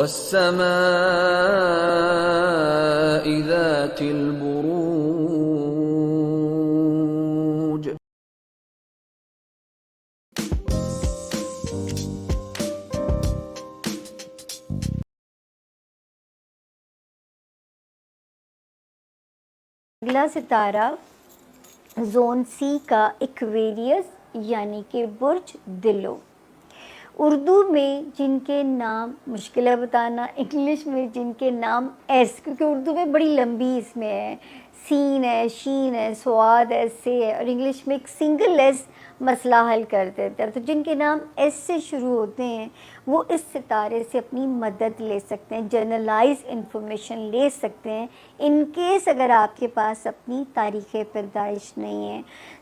والسماء ذات البروج. اگلا ستارہ زون سی کا ایکویریس یعنی کہ برج دلو. اردو میں جن کے نام مشکل ہے بتانا، انگلش میں جن کے نام ایس، کیونکہ اردو میں بڑی لمبی اس میں ہے، سین ہے، شین ہے، سواد ہے، سے ہے، اور انگلش میں ایک سنگل ایس مسئلہ حل کر دیتے ہیں. تو جن کے نام ایس سے شروع ہوتے ہیں وہ اس ستارے سے اپنی مدد لے سکتے ہیں، جنرلائز انفارمیشن لے سکتے ہیں ان کیس اگر آپ کے پاس اپنی تاریخ پیدائش نہیں ہے.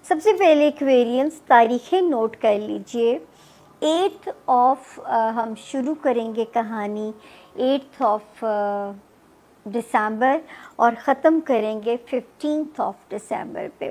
سب سے پہلے ایکویرینس تاریخیں نوٹ کر لیجئے. 8 آف ہم شروع کریں گے کہانی 8 آف دسمبر اور ختم کریں گے 15 آف دسمبر پہ.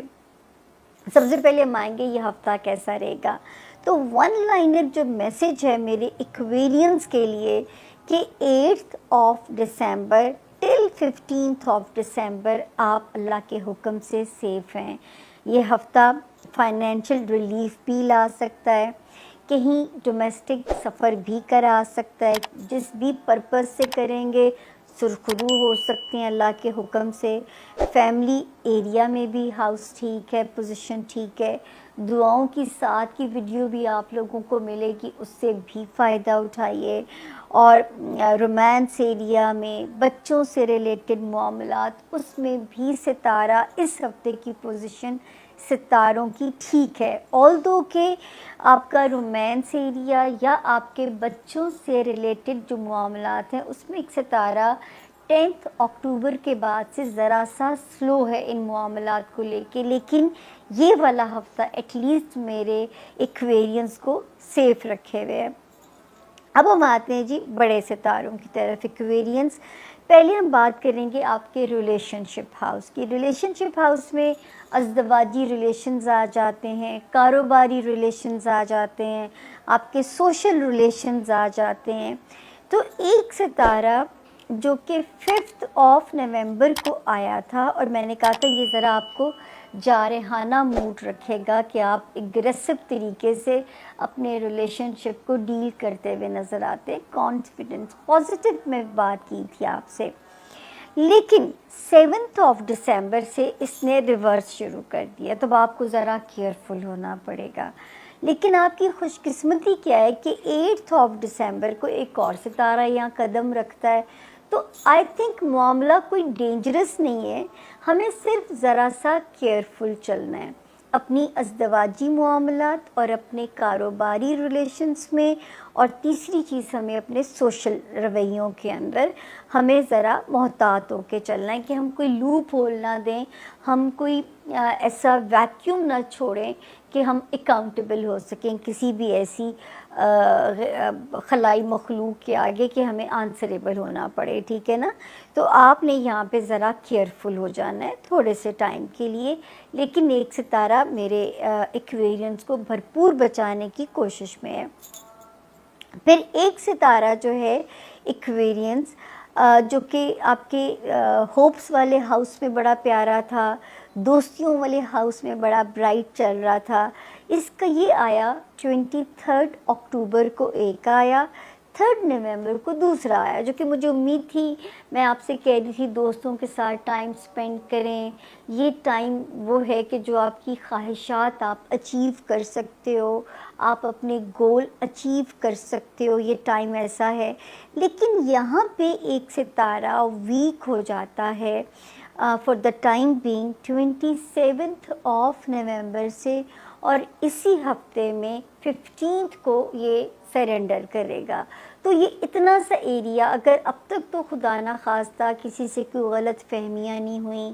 سب سے پہلے ہم آئیں گے یہ ہفتہ کیسا رہے گا. تو ون لائنر جو میسیج ہے میرے ایکویرینس کے لیے کہ 8 آف دسمبر ٹل 15 آف دسمبر آپ اللہ کے حکم سے سیف ہیں. یہ ہفتہ فائنینشیل ریلیف بھی لا سکتا ہے، کہیں ڈومیسٹک سفر بھی کرا سکتا ہے، جس بھی پرپس سے کریں گے سرخرو ہو سکتے ہیں اللہ کے حکم سے. فیملی ایریا میں بھی ہاؤس ٹھیک ہے، پوزیشن ٹھیک ہے. دعاؤں کی ساتھ کی ویڈیو بھی آپ لوگوں کو ملے گی، اس سے بھی فائدہ اٹھائیے. اور رومانس ایریا میں بچوں سے ریلیٹڈ معاملات، اس میں بھی ستارہ اس ہفتے کی پوزیشن ستاروں کی ٹھیک ہے. آلدو کہ آپ کا رومانس ایریا یا آپ کے بچوں سے ریلیٹڈ جو معاملات ہیں اس میں ایک ستارہ 10 اکتوبر کے بعد سے ذرا سا سلو ہے ان معاملات کو لے کے، لیکن یہ والا ہفتہ ایٹ لیسٹ میرے ایکویرینس کو سیف رکھے ہوئے ہے. اب ہم آتے ہیں جی بڑے ستاروں کی طرف. ایکویرینس پہلے ہم بات کریں گے آپ کے ریلیشن شپ ہاؤس کی. ریلیشن شپ ہاؤس میں ازدواجی ریلیشنز آ جاتے ہیں، کاروباری ریلیشنز آ جاتے ہیں، آپ کے سوشل ریلیشنز آ جاتے ہیں. تو ایک ستارہ جو کہ 5 آف نومبر کو آیا تھا اور میں نے کہا تھا یہ ذرا آپ کو جارحانہ موڈ رکھے گا کہ آپ اگریسو طریقے سے اپنے ریلیشن شپ کو ڈیل کرتے ہوئے نظر آتے ہیں. کانفیڈنس پازیٹیو میں بات کی تھی آپ سے، لیکن 7 آف دسمبر سے اس نے ریورس شروع کر دیا. تو آپ کو ذرا کیئرفل ہونا پڑے گا. لیکن آپ کی خوش قسمتی کیا ہے کہ 8 آف دسمبر کو ایک اور ستارہ یہاں قدم رکھتا ہے. تو آئی تھنک معاملہ کوئی ڈینجرس نہیں ہے، ہمیں صرف ذرا سا کیئرفل چلنا ہے اپنی ازدواجی معاملات اور اپنے کاروباری ریلیشنز میں. اور تیسری چیز ہمیں اپنے سوشل رویوں کے اندر ہمیں ذرا محتاط ہو کے چلنا ہے کہ ہم کوئی لوپ ہول نہ دیں، ہم کوئی ایسا ویکیوم نہ چھوڑیں کہ ہم اکاؤنٹیبل ہو سکیں کسی بھی ایسی خلائی مخلوق کے آگے کہ ہمیں آنسریبل ہونا پڑے. ٹھیک ہے نا؟ تو آپ نے یہاں پہ ذرا کیئرفل ہو جانا ہے تھوڑے سے ٹائم کے لیے. لیکن ایک ستارہ میرے ایکویرینس کو بھرپور بچانے کی کوشش میں ہے. پھر ایک ستارہ جو ہے ایکویرینس جو کہ آپ کے ہوپس والے ہاؤس میں بڑا پیارا تھا، دوستیوں والے ہاؤس میں بڑا برائٹ چل رہا تھا، اس کا یہ آیا 23 اکتوبر کو ایک آیا، 3 نومبر کو دوسرا آیا، جو کہ مجھے امید تھی. میں آپ سے کہہ رہی تھی دوستوں کے ساتھ ٹائم سپینڈ کریں. یہ ٹائم وہ ہے کہ جو آپ کی خواہشات آپ اچیو کر سکتے ہو، آپ اپنے گول اچیو کر سکتے ہو، یہ ٹائم ایسا ہے. لیکن یہاں پہ ایک ستارہ ویک ہو جاتا ہے for the time being 27 of November سے، اور اسی ہفتے میں 15 کو یہ سرنڈر کرے گا. تو یہ اتنا سا ایریا، اگر اب تک تو خدا نہ خواستہ کسی سے کوئی غلط فہمیاں نہیں ہوئیں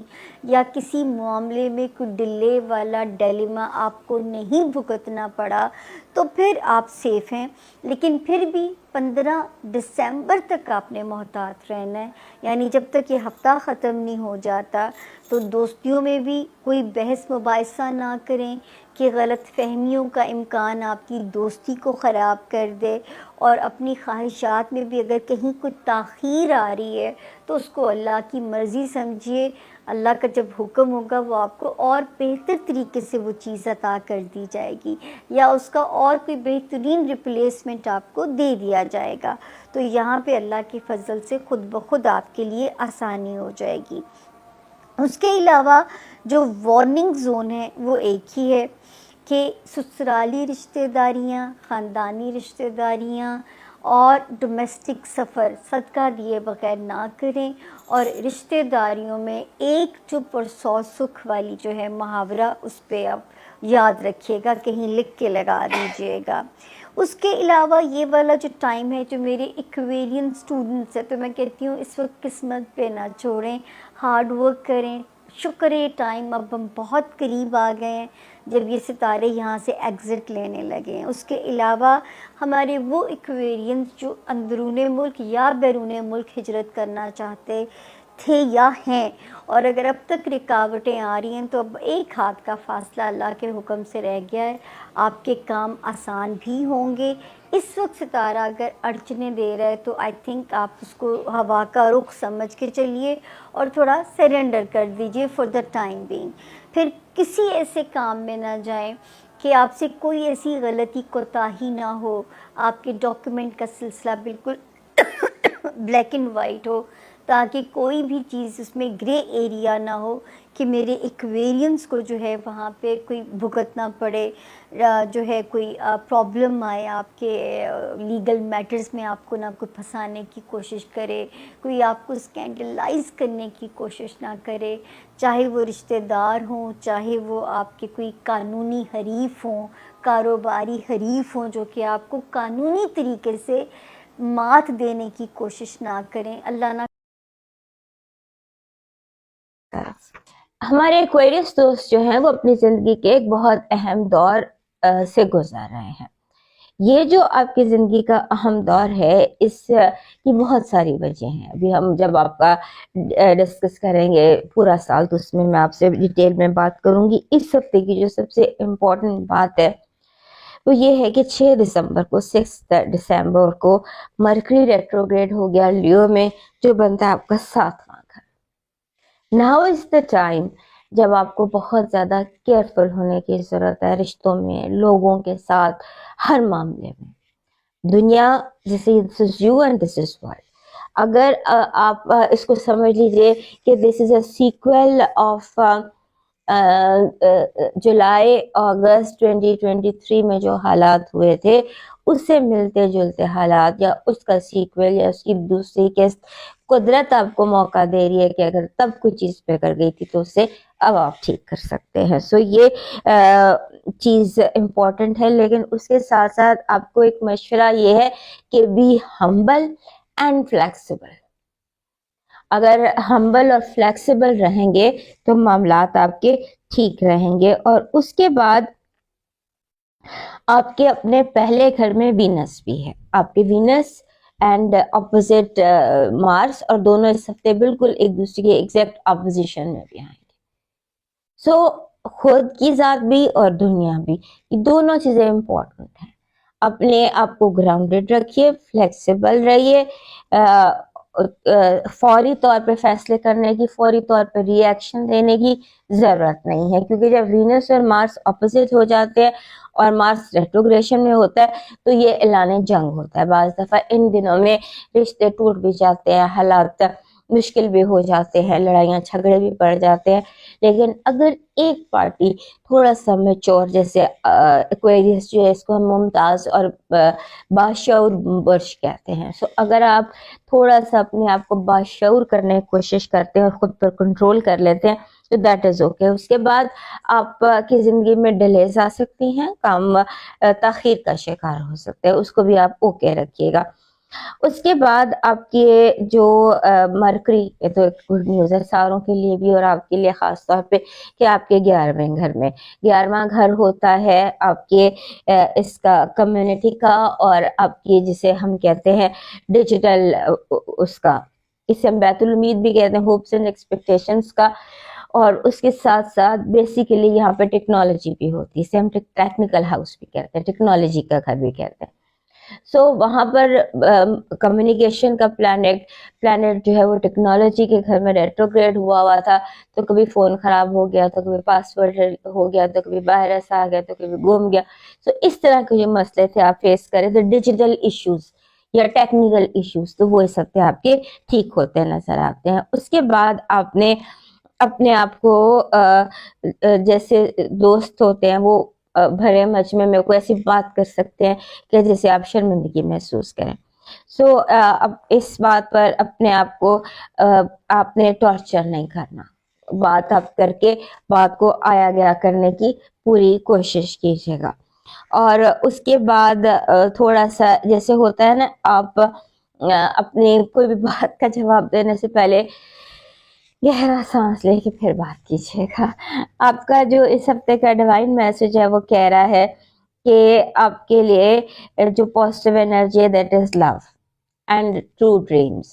یا کسی معاملے میں کوئی ڈیلے والا ڈیلیما آپ کو نہیں بھگتنا پڑا، تو پھر آپ سیف ہیں. لیکن پھر بھی 15 دسمبر تک آپ نے محتاط رہنا ہے، یعنی جب تک یہ ہفتہ ختم نہیں ہو جاتا. تو دوستیوں میں بھی کوئی بحث مباحثہ نہ کریں، کہ غلط فہمیوں کا امکان آپ کی دوستی کو خراب کر دے، اور اپنی خواہشات میں بھی اگر کہیں کوئی تاخیر آ رہی ہے تو اس کو اللہ کی مرضی سمجھیے. اللہ کا جب حکم ہوگا وہ آپ کو اور بہتر طریقے سے وہ چیز عطا کر دی جائے گی، یا اس کا اور کوئی بہترین ریپلیسمنٹ آپ کو دے دیا جائے گا. تو یہاں پہ اللہ کے فضل سے خود بخود آپ کے لیے آسانی ہو جائے گی. اس کے علاوہ جو وارننگ زون ہے وہ ایک ہی ہے کہ سسرالی رشتہ داریاں، خاندانی رشتہ داریاں اور ڈومیسٹک سفر صدقہ دیے بغیر نہ کریں. اور رشتہ داریوں میں ایک چپ اور 100 سکھ والی جو ہے محاورہ، اس پہ آپ یاد رکھیے گا، کہیں لکھ کے لگا دیجیے گا. اس کے علاوہ یہ والا جو ٹائم ہے، جو میرے ایکویرین اسٹوڈنٹس ہیں، تو میں کہتی ہوں اس وقت قسمت پہ نہ چھوڑیں، ہارڈ ورک کریں. شکر ہے ٹائم اب ہم بہت قریب آ گئے ہیں جب یہ ستارے یہاں سے ایگزٹ لینے لگے ہیں. اس کے علاوہ ہمارے وہ ایکویرینز جو اندرون ملک یا بیرون ملک ہجرت کرنا چاہتے تھے یا ہیں، اور اگر اب تک رکاوٹیں آ رہی ہیں تو اب ایک ہاتھ کا فاصلہ اللہ کے حکم سے رہ گیا ہے. آپ کے کام آسان بھی ہوں گے. اس وقت ستارہ اگر اڑچنے دے رہا ہے تو آئی تھنک آپ اس کو ہوا کا رخ سمجھ کے چلیے اور تھوڑا سرنڈر کر دیجیے فار دا ٹائم بینگ. پھر کسی ایسے کام میں نہ جائیں کہ آپ سے کوئی ایسی غلطی کوتاہی نہ ہو، آپ کے ڈاکیومنٹ کا سلسلہ بالکل بلیک اینڈ وائٹ ہو، تاکہ کوئی بھی چیز اس میں گرے ایریا نہ ہو کہ میرے ایکویرینس کو جو ہے وہاں پہ کوئی بھگتنا پڑے، جو ہے کوئی پرابلم آئے آپ کے لیگل میٹرز میں، آپ کو نہ کوئی پھنسانے کی کوشش کرے، کوئی آپ کو اسکینڈلائز کرنے کی کوشش نہ کرے، چاہے وہ رشتہ دار ہوں، چاہے وہ آپ کے کوئی قانونی حریف ہوں، کاروباری حریف ہوں، جو کہ آپ کو قانونی طریقے سے مات دینے کی کوشش نہ کریں. اللہ نہ ہمارے ایکویریس دوست جو ہیں وہ اپنی زندگی کے ایک بہت اہم دور سے گزر رہے ہیں. یہ جو آپ کی زندگی کا اہم دور ہے، اس کی بہت ساری وجہ ہیں. ابھی ہم جب آپ کا ڈسکس کریں گے پورا سال تو اس میں آپ سے ڈیٹیل میں بات کروں گی. اس ہفتے کی جو سب سے امپورٹنٹ بات ہے وہ یہ ہے کہ 6 دسمبر کو مرکری ریٹروگریڈ ہو گیا لیو میں، جو بنتا ہے آپ کا 7واں گھر. ناؤ از دا ٹائم جب آپ کو بہت زیادہ کیئرفل ہونے کی ضرورت ہے، رشتوں میں، لوگوں کے ساتھ، ہر معاملے میں. دنیا جیسے this is you and this is world. اگر آپ اس کو سمجھ لیجئے کہ دس از اے سیکویل آف جولائی اگست 2023 میں جو حالات ہوئے تھے، اس سے ملتے جلتے حالات، یا اس کا سیکویل، یا اس کی دوسری قسط. قدرت آپ کو موقع دے رہی ہے کہ اگر تب کوئی چیز بگڑ گئی تھی تو اسے اب آپ ٹھیک کر سکتے ہیں. سو یہ چیز امپورٹنٹ ہے. لیکن اس کے ساتھ ساتھ آپ کو ایک مشورہ یہ ہے کہ بی ہمبل اینڈ فلیکسیبل. اگر ہمبل اور فلیکسیبل رہیں گے تو معاملات آپ کے ٹھیک رہیں گے. اور اس کے بعد آپ کے اپنے پہلے گھر میں وینس بھی ہے. آپ کے وینس اینڈ اپوزٹ مارس، اور دونوں اس ہفتے بالکل ایک دوسرے کے ایگزیکٹ اپوزیشن میں بھی آئیں گے. سو خود کی ذات بھی اور دنیا بھی، یہ دونوں چیزیں امپورٹنٹ ہیں. اپنے آپ کو گراؤنڈڈ رکھیے، فلیکسیبل رہیے. فوری طور پہ فیصلے کرنے کی، فوری طور پہ ری ایکشن دینے کی ضرورت نہیں ہے، کیونکہ جب وینس اور مارس اپوزٹ ہو جاتے ہیں اور مارس ریٹروگریشن میں ہوتا ہے تو یہ اعلان جنگ ہوتا ہے. بعض دفعہ ان دنوں میں رشتے ٹوٹ بھی جاتے ہیں، حالات مشکل بھی ہو جاتے ہیں، لڑائیاں جھگڑے بھی پڑ جاتے ہیں. لیکن اگر ایک پارٹی تھوڑا سا میچور، جیسے ایکویریس جو ہے اس کو ہم ممتاز اور باشعور برش کہتے ہیں، سو اگر آپ تھوڑا سا اپنے آپ کو باشعور کرنے کی کوشش کرتے ہیں اور خود پر کنٹرول کر لیتے ہیں تو دیٹ از اوکے. اس کے بعد آپ کی زندگی میں ڈیلیز آ سکتی ہیں، کام تاخیر کا شکار ہو سکتے ہیں، اس کو بھی آپ اوکے رکھیے گا. اس کے بعد آپ کے جو مرکری، یہ تو ایک گڈ نیوز ہے ساروں کے لیے بھی اور آپ کے لیے خاص طور پہ، کہ آپ کے 11ویں گھر میں، 11واں گھر ہوتا ہے آپ کے اس کا کمیونٹی کا، اور آپ کی جسے ہم کہتے ہیں ڈیجیٹل، اس کا، اسے ہم بیت الامید بھی کہتے ہیں، ہوپس اینڈ ایکسپیکٹیشنز کا. اور اس کے ساتھ ساتھ بیسیکلی یہاں پہ ٹیکنالوجی بھی ہوتی ہے، اسے ہم ٹیکنیکل ہاؤس بھی کہتے ہیں، ٹیکنالوجی کا گھر بھی کہتے ہیں. سو وہاں پر کمیونیکیشن کا پلانٹ جو ہے وہ ٹیکنالوجی کے گھر میں ریٹروگریڈ ہوا تھا. تو کبھی فون خراب ہو گیا، تو کبھی پاسورڈ ہو گیا، تو کبھی وائرس آ گیا، تو کبھی گم گیا. سو اس طرح کے جو مسئلے تھے آپ فیس کریں تو ڈیجیٹل ایشوز یا ٹیکنیکل ایشوز، تو وہ اس ہفتے آپ کے ٹھیک ہوتے نظر آتے ہیں. اس کے بعد آپ نے اپنے آپ کو جیسے دوست ہوتے ہیں وہ بھرے مجمع میں کوئی ایسی بات کر سکتے ہیں کہ جسے آپ شرمندگی محسوس کریں. سو اب اس بات پر اپنے آپ کو آپ نے ٹارچر نہیں کرنا، بات آپ کر کے بات کو آیا گیا کرنے کی پوری کوشش کیجیے گا. اور اس کے بعد تھوڑا سا جیسے ہوتا ہے نا، آپ اپنی کوئی بھی بات کا جواب دینے سے پہلے گہرا سانس لے کے پھر بات کیجیے گا. آپ کا جو اس ہفتے کا ڈیوائن میسج ہے وہ کہہ رہا ہے کہ آپ کے لیے جو پازیٹیو انرجی ہے that is love and true dreams.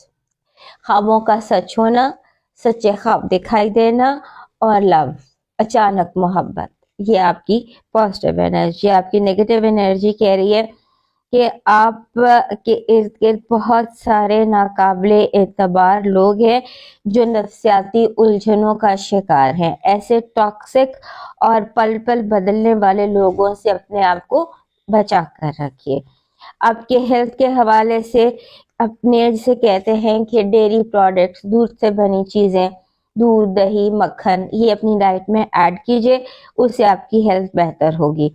خوابوں کا سچ ہونا، سچے خواب دکھائی دینا، اور لو اچانک محبت، یہ آپ کی پازیٹیو انرجی. آپ کی نیگیٹو انرجی کہہ رہی ہے کہ آپ کے ارد گرد بہت سارے ناقابل اعتبار لوگ ہیں جو نفسیاتی الجھنوں کا شکار ہیں. ایسے ٹاکسک اور پل پل بدلنے والے لوگوں سے اپنے آپ کو بچا کر رکھیے. آپ کے ہیلتھ کے حوالے سے اپنے جسے کہتے ہیں کہ ڈیری پروڈکٹس، دودھ سے بنی چیزیں، دودھ، دہی، مکھن، یہ اپنی ڈائٹ میں ایڈ کیجیے، اس سے آپ کی ہیلتھ بہتر ہوگی.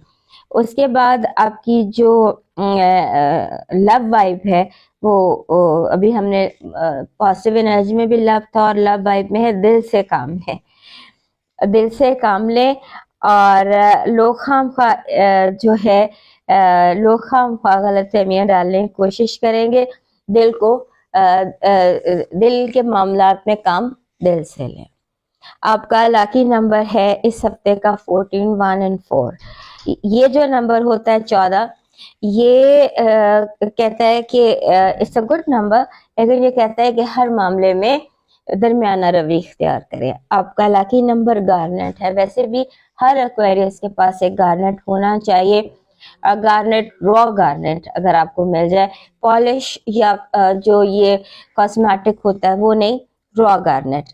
اس کے بعد آپ کی جو لو وائب ہے وہ ابھی ہم نے پازیٹیو انرجی میں بھی لو تھا، اور لو وائب میں ہے دل سے کام لیں. دل سے کام لیں اور لوگ خام خواہ جو ہے لوگ خام خواہ غلط فہمیاں ڈالنے کی کوشش کریں گے. دل کو دل کے معاملات میں کام دل سے لیں. آپ کا لاکی نمبر ہے اس ہفتے کا 14، 1 and 4. یہ جو نمبر ہوتا ہے 14، یہ کہتا ہے کہ اٹس اے گڈ نمبر، لیکن یہ کہتا ہے کہ ہر معاملے میں درمیانہ روی اختیار کریں. آپ کا لاکی نمبر گارنیٹ ہے. ویسے بھی ہر ایکویریس کے پاس ایک گارنیٹ ہونا چاہیے. گارنیٹ، را گارنیٹ اگر آپ کو مل جائے، پالش یا جو یہ کاسمیٹک ہوتا ہے وہ نہیں، را garnet,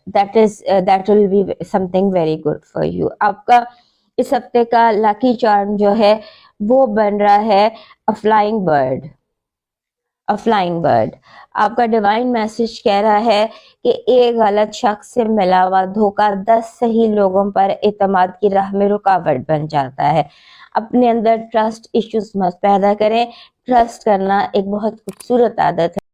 that will be something very good for you. آپ کا اس ہفتے کا لاکی چارم جو ہے وہ بن رہا ہے فلائنگ برڈ. Flying bird. آپ کا ڈیوائن میسج کہہ رہا ہے کہ ایک غلط شخص سے ملا ہوا دھوکہ 10 صحیح لوگوں پر اعتماد کی راہ میں رکاوٹ بن جاتا ہے. اپنے اندر ٹرسٹ ایشوز مت پیدا کریں. ٹرسٹ کرنا ایک بہت خوبصورت عادت ہے.